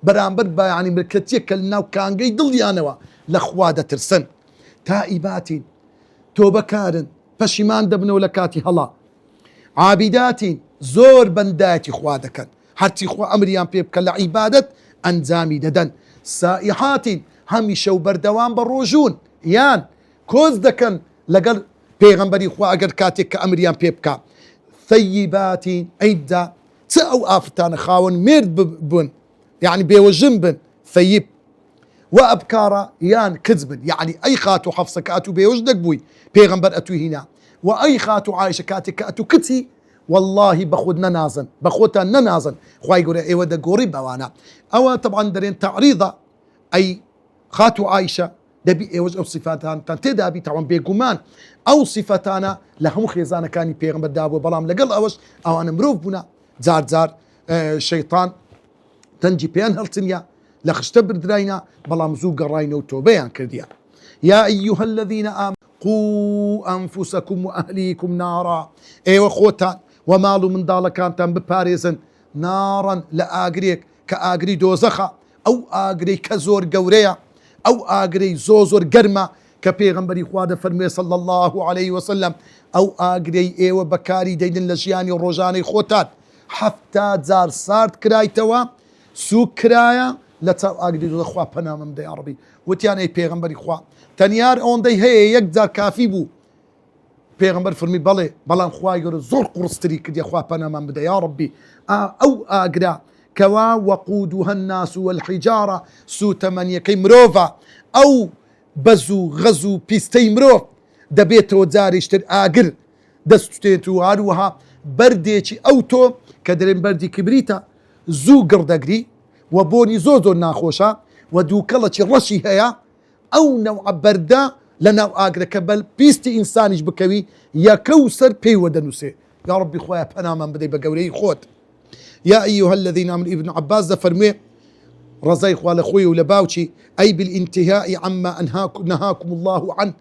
بەرامبەر بە یعنی ملکەتیەک کە لە ناو کانگەی دڵیانەوە لە خوا دەترسن. تائیباتین تۆبەکارن پەشیمان دەبنەوە لە کاتی هەڵا. عابیداتین زۆر بەندایەتی خوا دەکەن هەرچی خوا ئەمریان پێ بکە لە عیبادەت ئەنجامی دەدەن. سائحاتین هەمیشە و بەردەوام بە ڕۆژوون یان کۆز دەکەن لەگەڵ پێغەمبەری خوا ئەگەر کاتێک کە ئەمریان پێ بکە. ثەیباتین ئەیدا چ ئەو ئافرەتانە خاوەن مێرد بن یعنی بێوەژن بن ثەیب و ئەبکارە یان کچ بن یعنی ئەی خات و حەفسە کە ئەتوو بێوەژنێک بووی پێغەمبەر ئەتوو هینا و ئەی خات و عایشە کاتێک کە ئەتوو کچی والله بەخۆت نەنازن بەخۆتان نەنازن خوای گەورە ئێوە دەگۆڕی بەوانە. ئەوە طبعا دەرێن تەعریضە ئەی خات و عایشە دەبی ئێوەش ئەو صفاتانتان تێدابی تاوان بێگومان ئەو صفەتانە لە هەموو خێزانەکانی پێغەمبەر دابووە بەڵام لەگەڵ ئەوەش ئەوانە مرۆڤ بوونە جار جار شەیطان تەنجی پێیان هەڵچنیە لە خشتە بردراینە بەڵام زوو گەڕاینە و تۆبەیان کردیە. یا ئەیها الذین ئامنوا قوا ئەنفوسەکم وئەهلیکم نارا ئێوە خۆتان و ماڵ و منداڵەکانتان بپارێزن ناڕەن لە ئاگرێک کە ئاگری دۆزەخە ئەو ئاگرەی کە زۆر گەورەیە ئەو ئاگرەی زۆر گەرمە کە پێغەمبەری خوا دەفەرموێ صلی الله عليه وسلم ئەو ئاگرەی ئێوە بەکاری دەیدن لە ژیانی ڕۆژانەی خۆتان 70,000 سارد کرایتەوە سوک کرایە لە چاو ئاگری دۆزەخ خوا پەنامەم بدە یا ڕەبی. وتیان ئەی پێغەمبەری خوا تەنیار ئەوەندەی هەیە یەک جار کافی بوو. پێغەمبەر فەرمی بەڵێ بەڵام خوای گەورە زۆر قورستری کردیە خوا پەنامان بدە یا ڕەبی. ئەو ئاگرا کەوا وەقودوها الناس والحیجارە سوتەمەنیەکەی مرۆڤە ئەو بەز و غەز و پیستەی مرۆڤ دەبێتەوە جاریشتر ئاگر دەستێت و هەروەها بەردێکی ئەو تۆ کە دەرێن بەردی کبریتە زوو گڕدەگری و بۆنی زۆر ناخۆشە و دووکەڵەکی ڕەشی هەیە ئەو نەوعە بەردە لە ناو ئاگرەکە بەل پیستی ئینسانیش بکەوی یەکە و سەر پێیوە دەنووسێ یا ڕەبی خۆیان پەنامان بدەی بە گەورەی خۆت. يا أيها الذين آمنوا ابن عباس دەفەرموێ ڕزای خوا لە خۆی و لە باوچی ئەی بالئینتیهاء عما نهاكم الله عنه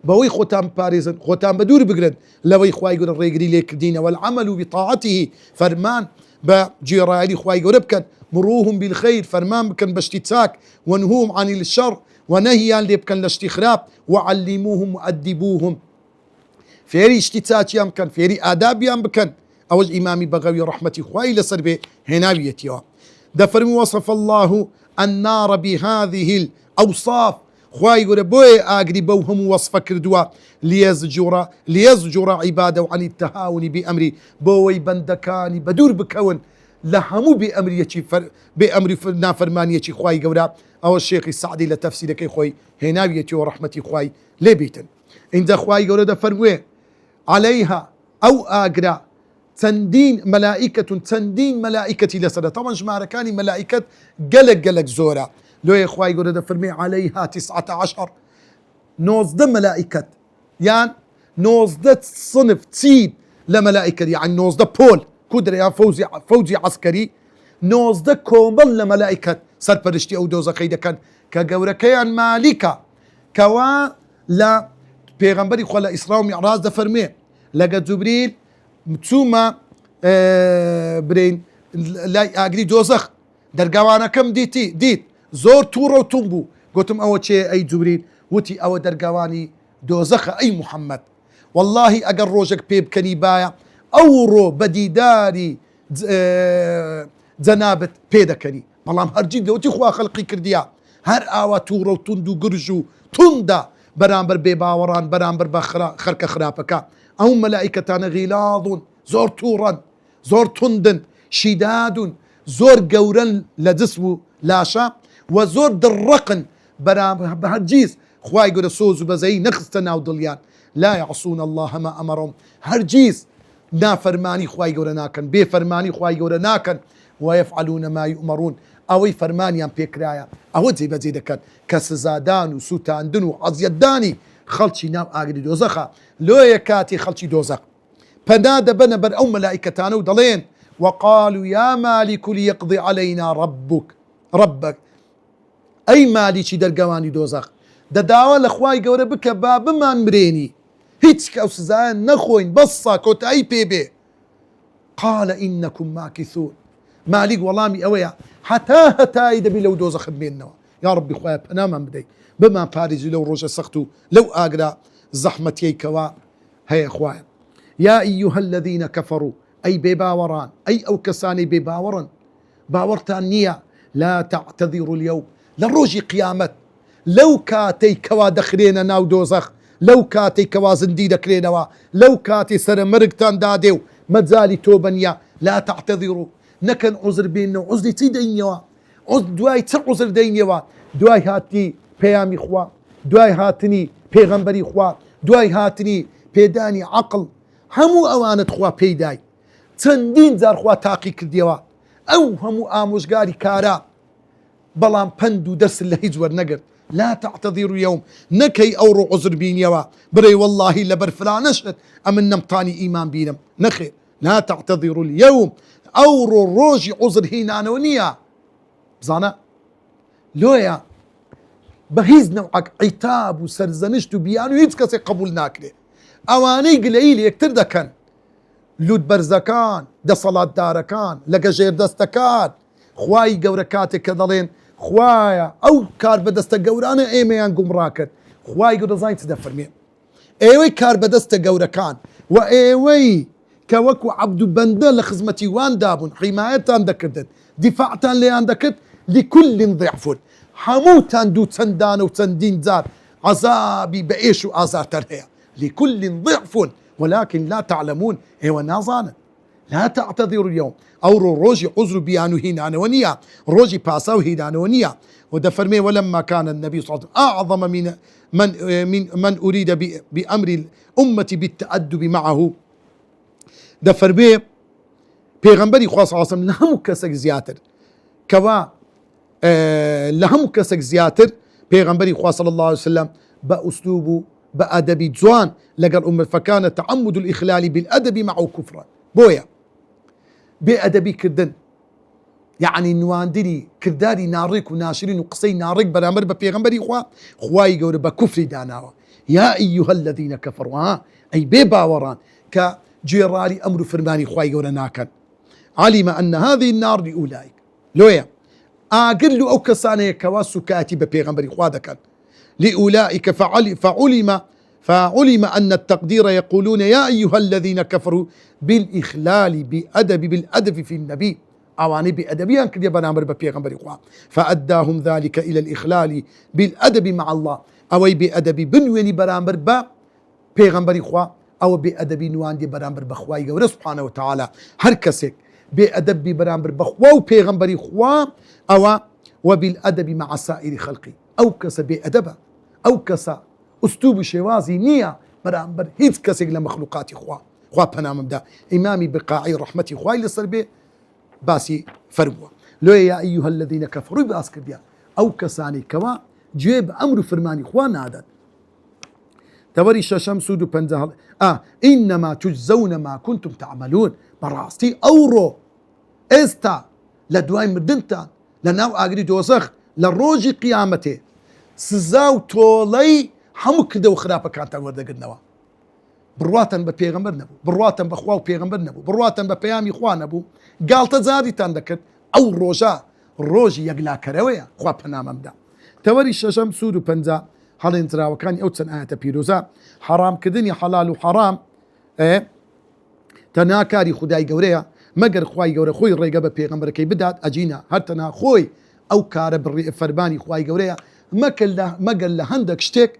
بەوەی خۆتان بپارێزن خۆتان بە دوور بگرن لەوەی خوای گەورە ڕێگری لێکردینە والعمل بطاعته فەرمان بە گوێڕایەلی خوای گەورە بکەن مروهم بالخير فەرمان بکەن بە شتی چاک ونهوهم عن الشر ونهیان لێ بکەن لە شتی خراپ وعلموهم وأدبوهم فێری شتی چاکیان بکەن فێری ئادابیان بکەن. ئەوەش ئیمامی بەغەوی ڕەحمەتی خوای لەسەر بێ هێناویەتیەوە. دەفەرمی وصف الله النار بهذه الأوصاف خوای گەورە بۆیە ئاگری بەو هەموو وەصفە کردووە لیەزجوڕە عیبادە و عەنی التەهاونی بئەمری بۆەوەی بەندەکانی بەدوور بکەون لە هەموو بێئەمری نافەرمانیەکی خوای گەورە. ئەوە شێخی سعدی لە تەفسیرەکەی خۆی هێناویەتیەوە ڕەحمەتی خوای لێ بیتن. ئینجا خوای گەورە دەفەرموێ عەلەیها ئەو ئاگرا چەندین مەلائیکەتون چەندین مەلائیکەتی لەسەرە تەڵەن ژمارەکانی مەلائیکەت گەلک زۆرە لۆیە خوای گەورە دەفەرمێ عەلەیها 19 مەلائیکەت یان 19 صنف چین لە مەلائیکەت یان 19 پۆل کودرەیان فەوجی عەسکەری 19 کۆمەڵ لە مەلائیکەت سەرپەرشتی ئەو دۆزەخەی دەکەن کە گەورەکەیان مالیکە کەوا لە پێغەمبەری خوا لە ئیسرا و میعراج دەفەرمێ لەگە جوبریل چوومە برین لای ئاگری دۆزەخ دەرگاوانەکەم دیت زۆر تووڕە و توم بوو گوتم ئەوە چێ ئەی جوبریل وتی ئەوە دەرگاوانی دۆزەخە ئەی محەممەد واللهی ئەگەر ڕۆژێک پێ بکەنی باە ئەوڕۆ بە دیداری جەنابەت پێ دەکەنی بەڵام هەرگیز دەوتی خوا خەڵقی کردیە هەر ئاوا تووڕە و توند و گرژ و توندا بەرامبەر بێباوەڕان بەرامبەر بە خەرکە خراپەکە ئەو مەلائیکەتانە غیلاظون زۆر تووڕەن زۆر توندن شیدادون زۆر گەورەن لە جسم و لاشە و زۆر دڕەقن بەرامبەر هەرگیز خوای گەورە سۆز و بەزەیی نەخستە ناو دڵیان لا يعصون الله ما أمرهم هەرگیز نافەرمانی خوای گەورە ناکەن بێفەرمانی خوای گەورە ناکەن ويفعلون ما يؤمرون ئەوەی فەرمانیان پێکرایە ئەوە جێبەجێ دەکەن کە سزادان و سووتاندن و عەزیەتدانی خەڵکی ناو ئاگری دۆزەخە لۆیە کاتی خەڵکی دۆزەخ پەنا دەبەنە بەر ئەو مەلائیکەتانە و دەڵێن وقالوا يا مالك ليقضي علينا ربك ئەی مالیکی دەرگەوانی دۆزەخ دەداوە لە خوای گەورە بکە با بمان برێنی هیچ کە ئەو سزایان نەخۆین بەسا کۆتایی پێبێ قال إنكم ماكثون مالك وەڵامی ئەوەیە هەتایی دەبی لەو دۆزەخت بێننەوە یا ڕبی خوایە پەنامان بدەیت بمان پارێزی لەو ڕۆژە سەخت و لەو ئاگرا زەحمەتیەی کەوا هەیە خوایە یا ئەیها الذین کەفەڕوا ئەی بێباوەڕان ئەی ئەو کەسانی بێباوەڕن باوەڕتان نییە لا تعتذروا اليوم لە ڕۆژی قیامەت لەو کاتەی کەوا دەخرێنە ناو دۆزەخ لەو کاتەی کەوا زندی دەکرێنەوە لەو کاتی سەرە مەرگتان دادێ و مەجالی تۆبە نییە لا تعتذروا نەکەن عوزر بێنەوە عوزری چی دەینەوە دوای چ عوزر دەینەوە دوای هاتنی پەیامی خوا دوای هاتنی پێغەمبەری خوا دوای هاتنی پێدانی عەقڵ هەموو ئەوانت خوا پێیدای چەندین جار خوا تاقی کردیەوە ئەو هەموو ئامۆژگاری کارە بەڵام پند و دەرس لە هیچ وەرنەگرت لا تعتذروا اليوم نەکەی ئەوڕۆ عوزر بینیەوە بڕێ واللهی لەبەر فلانەشت ئەمن نەمتانی ئیمان بینم نەخێر لا تعتذروا اليوم ئەوڕۆ ڕۆژی عوزر هینانەوە نییە بزانە لۆیە بە هیچ نەوعەک عیتاب و سەرزەنشت و بیان و هیچ کەسێک قبول ناکرێ ئەوانەی گلەیی لە یەکتر دەکەن لوت بەرزەکان دەسەڵاتدارەکان لەگە ژێردەستەکان خوای گەورە کاتێک کە دەڵێن خوایە ئەو کار بەدەستە گەورانە ئێمەیان گومڕا کرد خوای گەورە دەزانیت چ دەفەرمێ ئێوەی کار بەدەستە گەورەکان و ئێوەی کە وەکو عەبد و بەندە لە خزمەتی وان دابوون حیمایەتان دەکردن دیفاعتان لێیان دەکرد لكل ضعف هەمووتان دوو چەندانە و چەندین جار عەزابی بە ئێش و ئازارتر هەیە لكل ضعف ولكن لا تعلمون ئێوە نازانن لا تعتذروا اليوم ئەوڕۆ ڕۆژی عوزر و بیان و هینانەوە نییە ڕۆژی پاسا و هینانەوە نییە ودەفەرمێ ولما كان النبي صلى الله عليه وسلم أعظم من أريد بأمر الأمة بالتأدب معه دەفەرمێ پێغەمبەری خوا صلی الله عليه وسلم لە هەموو کەسێک زیاتر کەوا لە هەموو کەسێک زیاتر پێغەمبەری خوا صلی الله عليه وسلم بە ئوسلوب و بە ئەدەبی جوان لەگەڵ ئومەت فەکانە تعەمد الإخلال بالأدب معه كفرا بۆیە بێئەدەبی کردن یعنی نواندنی کردداری ناڕێک و ناشرین و قسەی ناڕێک بەرامبەر بە پێغەمبەری خوا خوای گەورە بە کوفری داناوە یا ئەیها الذین کەفەڕوا ئەی بێ باوەڕان کە گوێڕاری ئەمر و فەرمانی خوای گەورە ناکەن علم أن هذه النار لأولئك لۆیە ئاگر لە ئەو کەسانەیە کەوا سوکاتی بە پێغەمبەری خوا دەکەن لأولئك فعلم أن التقدير يقولون يا أيها الذين كفروا بالإخلال بالأدب في النبي ئەوانەی بێئەدەبیان کردێ بەرامبەر بە پێغەمبەری خوا فأداهم ذلك إلى الإخلال بالأدب مع الله ئەوەی بێئەدەبی بنوێنی بەرامبەر بە پێغەمبەری خوا ئەوە بێئەدەبی نواندی بەرامبەر بە خوای گەورە سبحانه وتعالى هەر کەسێک بێئەدەبی بەرامبەر بە خوا و پێغەمبەری خوا ئەوە وبالأدب مع سائر خەڵقی ئەو کەسە بێئەدەبە ئەو کەسە ئوستوب و شێوازی نییە بەرامبەر هیچ کەسێک لە مەخلوقاتی خوا پەنامەمدا ئیمامی بقاعی ڕەحمەتی خوای لەسەر بێ باسی فەرمووە لۆ یا ئەیها الذین کەفەڕووی باس کردیان ئەو کەسانی کەوا گوێ بە ئەمر و فەرمانی خوا نادەن تەوەری شەشەم سوود و پەنجە ئینەما توجزەون ما كنتم تعملون بەڕاستی ئەوڕۆ ئێستا لە دوای مردنتان لە ناو ئاگری دۆزەخ لە ڕۆژی قیامەتێ سزا و تۆڵەی هەموو کردە و خراپەکانتان وەردەگرنەوە بڕواتەن بە پێغەمبەر نەبوو بڕواتەن بە خوا و پێغەمبەر نەبوو بڕواتەن بە پەیامی خوا نەبوو گاڵتە جاریتان دەکرد ئەو ڕۆژە ڕۆژی یەکلاکەرەوەیە خوا پەنامەمدا تەوەری شەشەم سوود و پەنجە هەڵێنراوەکانی ئەو چەند ئاەتە پیرۆزە حەرامکردنی حەلال و حەرام تەنها کاری خودای گەورەیە مەگەر خوای گەورە خۆی ڕێگە بە پێغەمبەرەکەی بدات ئەجینە هەر تەنها خۆی ئەو کارە فەرمانی خوای گەورەیە مەگەر لە هەندێک شتێک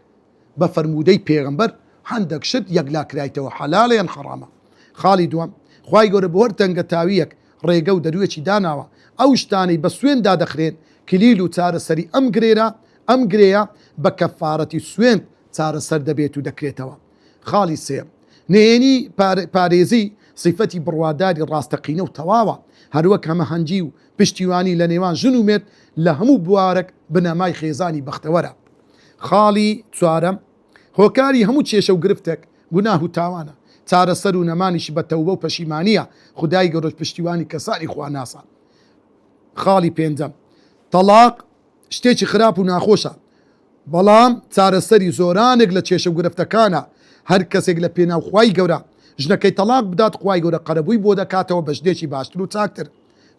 بە فەرمودەی پێغەمبەر هەندێک شت یەکلاکرایتەوە حەلالە یان حەرامە خاڵی دووەم خوای گەورە بۆ هەر تەنگە تاویەک ڕێگە و دەروێکی داناوە ئەو شتانەی بە سوێن دادەخرێن کلیل و چارەسەری ئەم گرەیە بە کەفارەتی سوێن چارەسەر دەبێت و دەکرێتەوە خاڵی سێم نێنی پارێزی صفەتی بڕواداری ڕاستەقینە و تەواوە هەروەک هەمە هەنجی و پشتیوانی لە نێوان ژن و مێرد لە هەموو بوارێک بنەمای خێزانی بەختەوەرە خاڵی چوارەم هۆکاری هەموو کێشە و گرفتێک گوناه و تاوانە چارەسەر و نەمانیشی بە تەوبە و پەشیمانیە خودای گەورە پشتیوانی کەسانی خوا ناسان خاڵی پێنجەم تەلاق شتێکی خراپ و ناخۆشە بەڵام چارەسەری زۆرانێک لە کێشە و گرفتەکانە هەر کەسێک لە پێناو خوای گەورە ژنەکەی تەلاق بدات خوای گەورە قەرەبووی بۆ دەکاتەوە بە شتێکی باشتر و چاکتر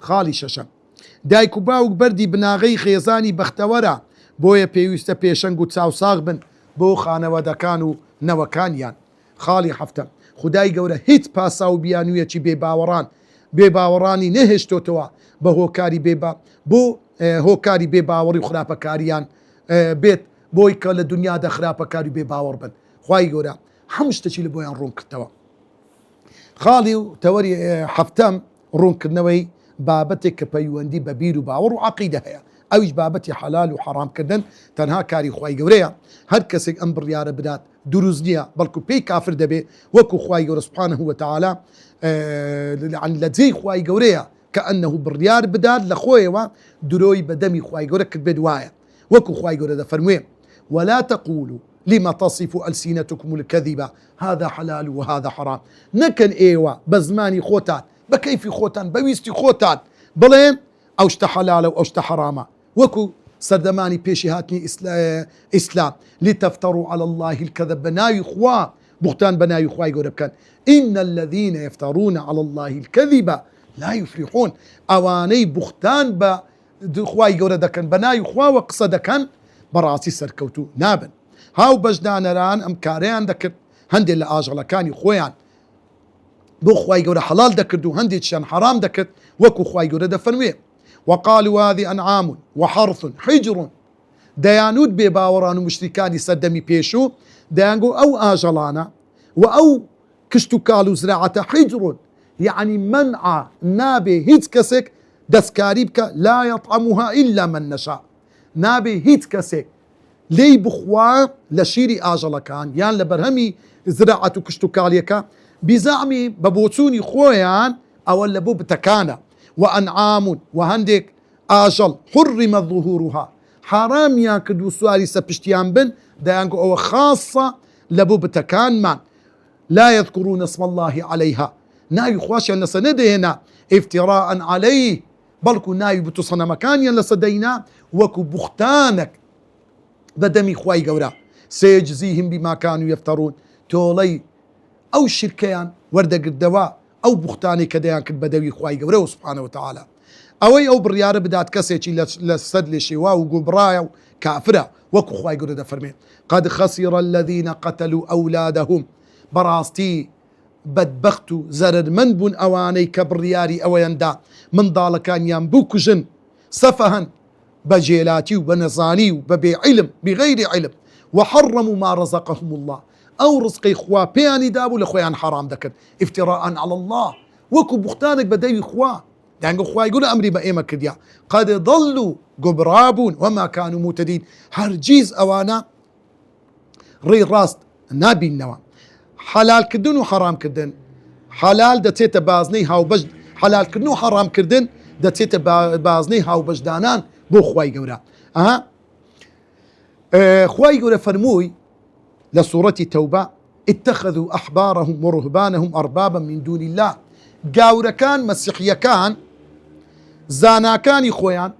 خاڵی شەشەم دایک و باوک بەردی بناغەی خێزانی بەختەوەرە بۆیە پێویستە پێشەنگ و چاوساغ بن بۆ خانەوەدەکان و نەوەکانیان خاڵی هەفتە خودای گەورە هیچ پاسا و بیانوویەکی بێباوەڕانی نەهێشتۆتەوە بە هۆکاری بۆ هۆکاری بێباوەڕی و خراپەکاریان بێت بۆی کە لە دنیادا خراپەکاری بێباوەڕ بن خوای گەورە هەموو شتێکی لە بۆیان ڕوون کردەوە خاڵی و تەوەری هەفتەم ڕوونکردنەوەی بابەتێک کە پەیوەندی بە بیر و باوەڕ و عەقیدە هەیە ئەویش بابەتی حەلال و حەرامکردن تەنها کاری خوای گەورەیە هەر کەسێک ئەم بڕیارە بدات دروست نییە بەڵکو پێی کافر دەبێ وەکو خوای گەورە سوبحانەه وتەعالا لە جێی خوای گەورەیە کە ئەنەه بڕیار بدات لە خۆیەوە درۆی بەدەمی خوای گەورە کرد بێت وایە وەکو خوای گەورە دەفەرموێ ولا تقولوا لما تصف ألسنتكم الكذب هذا حلال وهذا حرام نكن ايوا بزماني خوتان بكيفي خوتان بويستي خوتان بلين اوشت حلال واوشت حرام وكو سردماني بيشي هاتني اسلام لتفتروا على الله الكذب بناي خوا بختان بناي خوا يقول كان ان الذين يفترون على الله الكذب لا يفلحون اواني بختان ب خوا يقول دكن بناي خوا وقصد كان براسي سركوتو نابن هاو بەشدانەران ئەم کارەیان دەکرد هەندێک لە ئاژەڵەکانی خۆیان بۆ خوای گەورە حەڵال دەکرد و هەندێکیان حەرام دەکرد وەکو خوای گەورە دەفەرموێ وقالوا هذه أنعام وحرث حجر دەیانوت بێ باوەڕان و مشریکانی سەردەمی پێشوو دەیانگۆ ئەو ئاژەڵانە و ئەو کشت و کاڵ و زراعەتە حجر یعنی منع نابێ هیچ کەسێک دەستکاری بکە لا يطعمها إلا من نشاء نابێ هیچ کەسێک لێی بخوا لە شیری ئاژەڵەکان یان لە بەرهەمی زراعەت و کشت و کاڵیەکە بیزامی بە بۆچوونی خۆیان ئەوە لە بۆ بتەکانە و ئەنعام و هەندێک ئاژەڵ حرمە ظهورها حرامیان کرد و سواری سەرپشتیان بن دەیانگۆ ئەوە خاصە لە بۆ بتەکانمان لا يذكرون اسم الله عليها ناوی خواشیان لەسەر نەدەهێنا افتراء عليه بەڵکو ناوی بت و سەنەمەکانیان لەسەر دەینا وەکو بوختانێک بەدەمی خوای گەورە سيجزيهم بما كانوا يفترون تۆڵەی ئەو شرکەیان وەردەگردەوە ئەو بوختانی کە دەیان کرد بەدەوی خوای گەورە سبحانه وتعالى ئەوەی ئەو بڕیارە بدات کەسێکی لەسەر لێ شێوا و گوبڕایە و کافرە وەکو خوای گەورە دەفەرمێ قد خسر الذين قتلوا أولادهم بەڕاستی بەدبەخت و زەرمەند بوون ئەوانەی کە بڕیاری ئەوەیەندا منداڵەکانیان بکوژن سەفەهەن بە جێلاتی و بە نەزانی و بە بێعیلم بغەیری عیلم وحرموا ما رزقهم الله ئەو ڕزقەی خوا پێیانی دابوو لە خۆیان حرام دەکرد افتراء على الله وەکو بوختانێک بە دەوی خوا دەنگە خوای گەورە ئەمری بە ئێمە کردیا قد ضلوا گومڕابوون وما كانوا مهتدين هەرگیز ئەوانە ڕێی ڕاست نابینەوە حەلالکردن و حەرامکردن حەلال دەچێتە بازنەی هاوبەش حەلالکردن و حەرامکردن دەچێتە بازنەی هاوبەشدانان بۆ خوای گەورە خوای گەورە فەرمووی لە سوورەتی تەوبە اتخذوا أحبارهم ورهبانهم أربابا من دون الله گاورەکان مەسیحیەکان زاناکانی خۆیان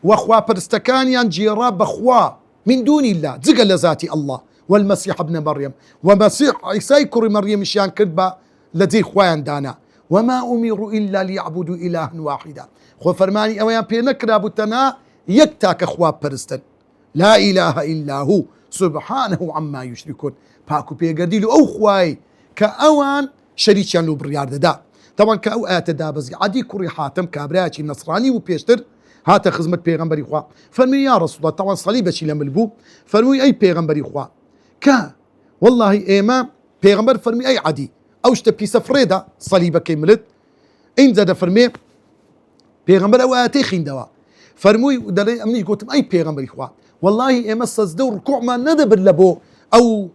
وەخواپەرستەکانیان جێڕا بەخوا من دون الله جگە لە ذاتی الله والمسيح ابن مريم ومسيح عيسى كري مريم شيان كذبة لدي خوان دانا وما أمروا إلا ليعبدوا إلها واحدا خو فرماني أويان بينك رابطنا يكتاك أخواب برستن لا إله إلا هو سبحانه عما يشركون باكو بيقرديلو أو خواي كأوان شريكيان لو بريار دا طبعا كأو آيات دا بزي عدي كري حاتم كابراتي نصراني وبيشتر هاتا خزمة بيغمبري خوا فرمي يا رسول الله طبعا صليبة شي لملبو فرمي أي بيغمبري خوا كا والله إيما بيغمبر فرمي أي عدي أوشتا بيسا فريدا صليبة كيملت إن زاد فرمي بيغمبر أو آتي خين دوا فرموي ودري أمني قلتم أي بيغمبر إخوة والله إيما سزدو ركوع ما ندبر لبو أو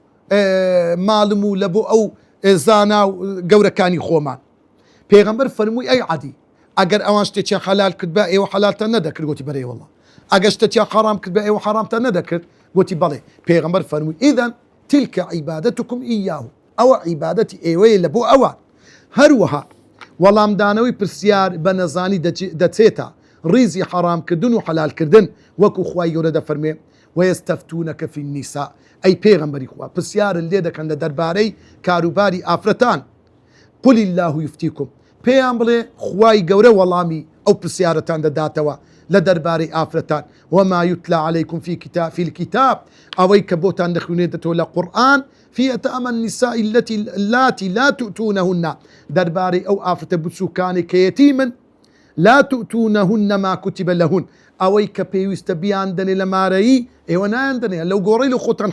مالمو لبو أو زانا قورة كاني خوما بيغمبر فرموي أي عدي أجر أوانش تيجي حلال كتبا إيه وحلال تندكر قلتي بري والله أجر تيجي حرام كتبا إيه وحرام تندكر قلتي بلي بيغمبر فرموي إذن تلك عبادتكم إياه أو عبادتي إيوه لبو أوان هروها والله دانوي برسيار بنزاني دتيتا ريزي حرام كردن وحلال كردن وكو خواي يورد فرمي ويستفتونك في النساء أي بيغمبري خوا برسيار اللي دا كان درباري كاروباري آفرتان قل الله يفتيكم بيغمبري خواي قوري والله أو برسيارتان داتوا لدرباري آفرتان وما يتلى عليكم في الكتاب أويك بوتان دخونيدة ولا قرآن في أتأمى النساء اللاتي لا تؤتونهن درباري أو آفرت بسوكان كيتيما لا تؤتونهن ما كتب لهن أويك بيوست بياندني لماري ايوانا عندني لو قوريلو خطرا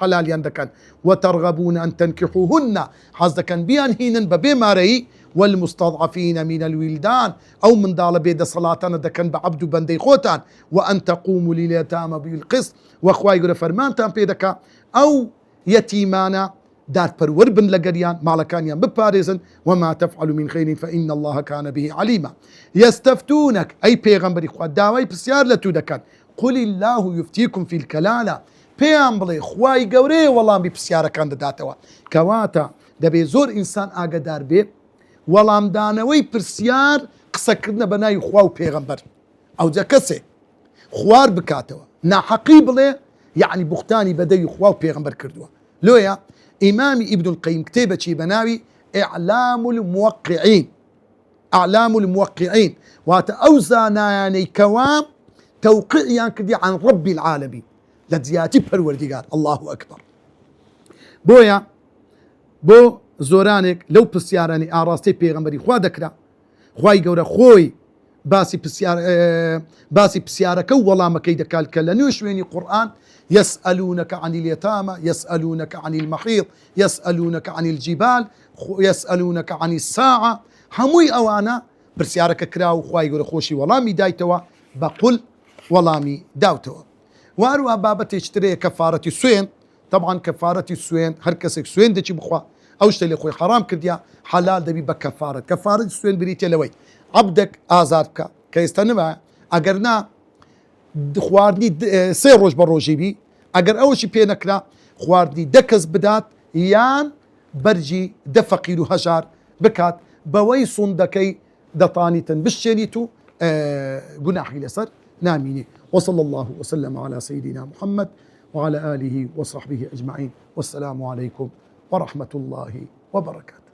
حلالي عندكن وترغبون أن تنكحوهن حزدكن بيان هينن ببي ماري والمستضعفين من الولدان أو من دال بيد صلاتنا دكن بعبد بندي خوتان وأن تقوموا لليتامى بالقسط وأخواي يقول فرمان تام بيدك أو يتيمانا دار برور بن لقريان مالكانيان بباريزن وما تفعل من خير فإن الله كان به عليما يستفتونك أي بيغمبري خوا داوي بسيار لتودكن قل الله يفتيكم في الكلالة بيغمبري خواي قوري والله بسيارة كان داتوا كواتا دبي زور إنسان آقدار بي والله دانوي برسيار قسكرنا بناي خوا وبيغمبر أو جا كسي خوار بكاتوا ناحقي بلي يعني بختاني بدي خوا وبيغمبر كردوا لويا إمامي ابن القيم كتابة شي بناوي إعلام الموقعين واتأوزانا يعني كوام توقيعيا كدي عن رب العالمين لدزياتي بالوردقار الله أكبر بويا بو زورانك لو بسياراني آراستي بيغمبري خوا دكرا خواي قورا خوي باسي بسيارك والله ما كيدا كالكلا نوشويني قرآن يسألونك عن اليتامى يسألونك عن المحيط يسألونك عن الجبال يسألونك عن الساعة هموي أوانا برسيارك كراو خواي يقول خوشي والله دايتوا بقول والله داوتوا واروا بابا تشتري كفارة السوين طبعا كفارة السوين هركسك سوين دي بخوا أوشتلي خوي حرام كرديا حلال دبي بكفارة كفارة السوين بريتي لوي عبدك آزارك كيستنما أقرنا خواردني سي روج بروجي بي اگر اوشي بينكرا خواردني دكز بدات يان برجي دفقيلو هجار بكات بوي صندكي دطانيتن بالشنيتو قناحي لسر ناميني وصلى الله وسلم على سيدنا محمد وعلى آله وصحبه أجمعين والسلام عليكم ورحمة الله وبركاته.